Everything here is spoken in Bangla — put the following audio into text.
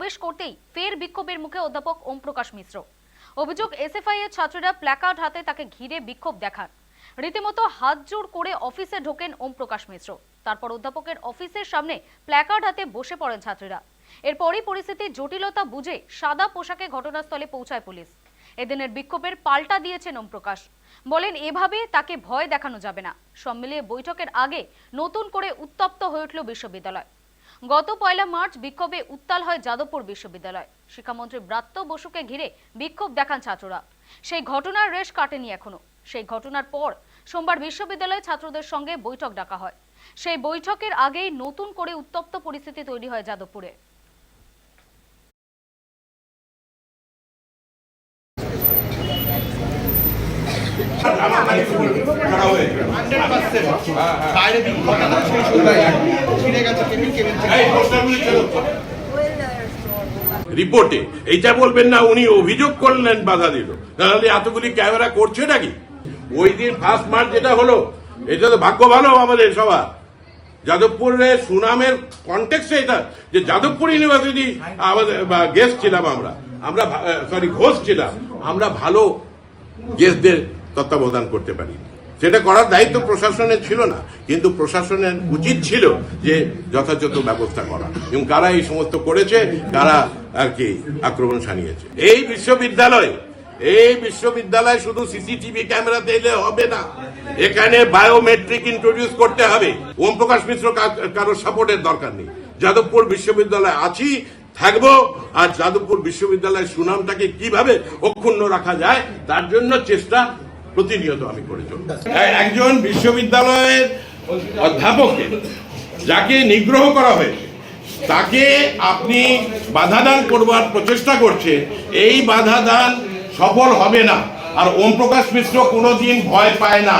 প্রবেশ করতেই ফের বিক্ষোভের মুখে অধ্যাপক ওম প্রকাশ মিশ্র। অভিযোগ, এসএফআই এর ছাত্ররা প্ল্যাকার্ড হাতে তাকে ঘিরে বিক্ষোভ দেখান। রীতিমতো হাত জোড় করে অফিসে ঢোকেন ওম প্রকাশ মিশ্র। তারপর অধ্যাপকের অফিসের সামনে প্ল্যাকার্ড হাতে বসে পড়েন ছাত্রীরা। এরপরই পরিস্থিতির জটিলতা বুঝে সাদা পোশাকে ঘটনাস্থলে পৌঁছায় পুলিশ। এদিনের বিক্ষোভের পাল্টা দিয়েছেন ওম প্রকাশ, বলেন এভাবে তাকে ভয় দেখানো যাবে না। সব মিলিয়ে বৈঠকের আগে নতুন করে উত্তপ্ত হয়ে উঠল বিশ্ববিদ্যালয়। গত 1 মার্চ বিক্ষোভে উত্তাল হয় যাদবপুর বিশ্ববিদ্যালয়। শিক্ষামন্ত্রী ব্রাত্য বসুকে ঘিরে বিক্ষোভ দেখান ছাত্ররা। সেই ঘটনার রেশ কাটেনি এখনো। সেই ঘটনার পর সোমবার বিশ্ববিদ্যালয়ে ছাত্রদের সঙ্গে বৈঠক ডাকা হয়। সেই বৈঠকের আগেই নতুন করে উত্তপ্ত পরিস্থিতি তৈরি হয় যাদবপুরে। রিপোর্টে এইটা বলবেন না উনি অভিযোগ করলেন বাধা দিল, তাহলে এতগুলি ক্যামেরা করছে নাকি? ওই দিন 1 মার্চ যেটা হলো, এটা তো ভাগ্য ভালো আমাদের সবার। যাদবপুরের সুনামের কনটেক্সটে এটা যে যাদবপুর ইউনিভার্সিটি আমাদের গেস্ট ছিলাম, আমরা ঘোষ ছিলাম, আমরা ভালো গেস্টদের তত্ত্বাবধান করতে পারি। সেটা করার দায়িত্ব প্রশাসনের ছিল না, কিন্তু প্রশাসনের উচিত ছিল যে যথাযথ ব্যবস্থা করা, এবং কারা এই সমস্ত করেছে, কারা আর কি আক্রমণ শানিয়েছে। এই বিশ্ববিদ্যালয় শুধু সিসিটিভি ক্যামেরাতে এলে হবে না, এখানে বায়োমেট্রিক ইন্ট্রোডিউস করতে হবে। ওম প্রকাশ মিশ্র কারোর সাপোর্টের দরকার নেই। যাদবপুর বিশ্ববিদ্যালয় আছি, থাকবো, আর যাদবপুর বিশ্ববিদ্যালয়ের সুনামটাকে কিভাবে অক্ষুণ্ণ রাখা যায় তার জন্য চেষ্টা প্রতিনিয়ত আমি করে চলব। একজন বিশ্ববিদ্যালয়ের অধ্যাপককে যাকে নিগ্রহ করা হয়েছে, তাকে আপনি বাধাদান করবার প্রচেষ্টা করছে, এই বাধাদান সফল হবে না। আর ওম প্রকাশ মিশ্র কোনোদিন ভয় পায় না।